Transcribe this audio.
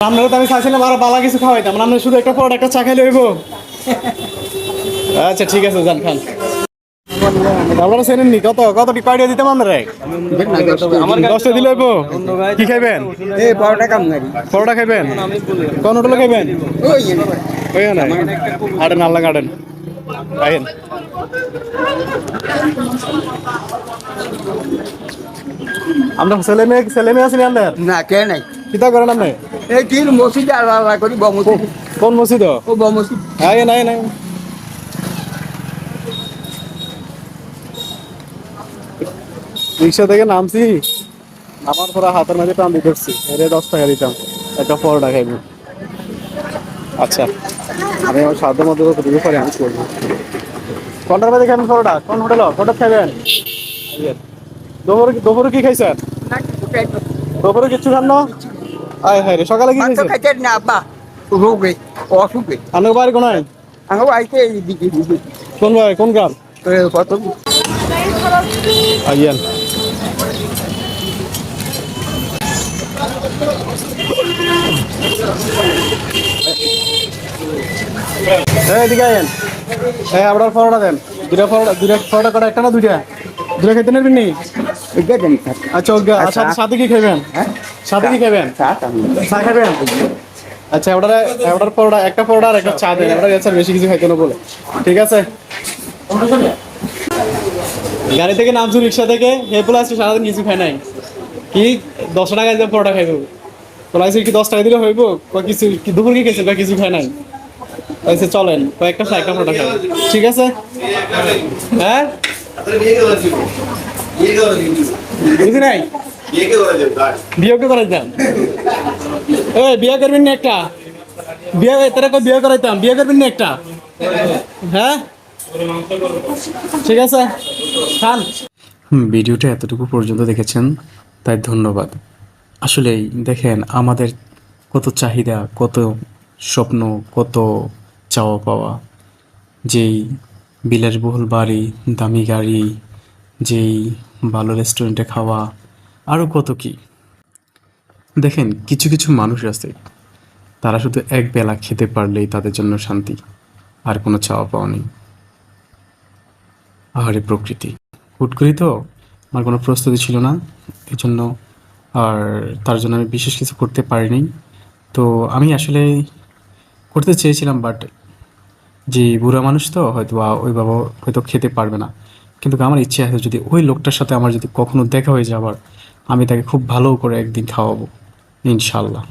আপনারা তো আমি চাইছিলাম আরো বালা কিছু খাওয়াইতাম, আমরা শুধু একটা পর একটা চা খাইলে হইব। আচ্ছা ঠিক আছে, যান খান। আপনারা চেনেননি কত কত টিপ আইডিয়া দিতাম আপনারা? আমার 10টা দিলে হইব। কি খাইবেন? এই পরোটা কাম করি পরোটা খাইবেন? কোন হোটেলে খাইবেন? ওইখানে গার্ডেন, আল্লাহ গার্ডেন খাইন। আমরা ছেলে মেয়ে আছি আপনার? না কে নাই কিতা করেন আপনি? এই কি মসজিদে আল্লাহ করি বমসিদ কোন মসজিদ? ও বমসিদ আয় নাই নাই রিক্সা থেকে নামছি, আমার পুরো হাতের মাঝে টান দিয়ে ধরছি, এর 10 টাকা দিতাম, একটা পরোটা খাইব। আচ্ছা আমি আমার সাধ্য মধ্যে দিতে পারি, আমি করবো। কোনটার মধ্যে খাবেন পরোটা? কোন হোটেল হোটেল খাবেন? দুপুরে কি খাইছেন? দুপুরে কিচ্ছু খান না? আয় হায় রে, সকালে কি খাইছেন? খাইতে না আব্বা রোগে অসুখে আপনার বাড়ি কোনায়? আমার আইতে এই দিকে কোন বাড়ি, কোন গ্রাম? কত আইয়েন। এদিকে আইয়েন। হ্যাঁ আপনার পরোটা দেন, দুটা পরোটা কটা, একটা না দুইটা? দুটা খেতে নেবেন নি? আচ্ছা ওগা, সাথে কি খাবেন? সাথে কি খাবেন? চা খাবেন? আচ্ছা ওটার পরোটা, একটা পরোটা আর একটা চা দেন, ওটা গেছে বেশি কিছু খাইতে না বলে। ঠিক আছে, গাড়ি থেকে নামছু, রিক্সা থেকে হেপুল আসছে, সারাদিন কিছু খাই নাই, কি 10 টাকা দিয়ে পরোটা খাইব? তোলাইছে কি 10 টাকা দিলে হইব? কিছু কি দুপুর কি খেয়েছেন? কিছু খাই নাই, আচ্ছা চলেন কয়েকটা একটা পরোটা খাই। ঠিক আছে, হ্যাঁ বুঝি নাই, বিয়ে কে করাইতাম? বিয়ে করবেন না একটা? বিয়ে তোরা বিয়ে করাইতাম, বিয়ে করবেন না একটা? হ্যাঁ ঠিক আছে খান। ভিডিওটা এতটুকু পর্যন্ত দেখেছেন তাই ধন্যবাদ। আসলেই দেখেন আমাদের কত চাহিদা, কত স্বপ্ন, কত চাওয়া পাওয়া, যেই বিলাসবহুল বাড়ি, দামি গাড়ি, যেই ভালো রেস্টুরেন্টে খাওয়া, আরও কত কি। দেখেন কিছু কিছু মানুষ আছে, তারা শুধু এক বেলা খেতে পারলেই তাদের জন্য শান্তি, আর কোনো চাওয়া পাওয়া নেই। আহারে প্রকৃতি, হুট করি তো আমার কোনো প্রস্তুতি ছিল না, এই জন্য আর তার জন্য আমি বিশেষ কিছু করতে পারিনি। তো আমি আসলে করতে চেয়েছিলাম, বাট যে বুড়া মানুষ তো হয়তো বা ওই বাবা হয়তো খেতে পারবে না, কিন্তু আমার ইচ্ছে আছে যদি ওই লোকটার সাথে আমার যদি কখনো দেখা হয়ে যায় আবার, আমি তাকে খুব ভালো করে একদিন খাওয়াবো ইনশাল্লাহ।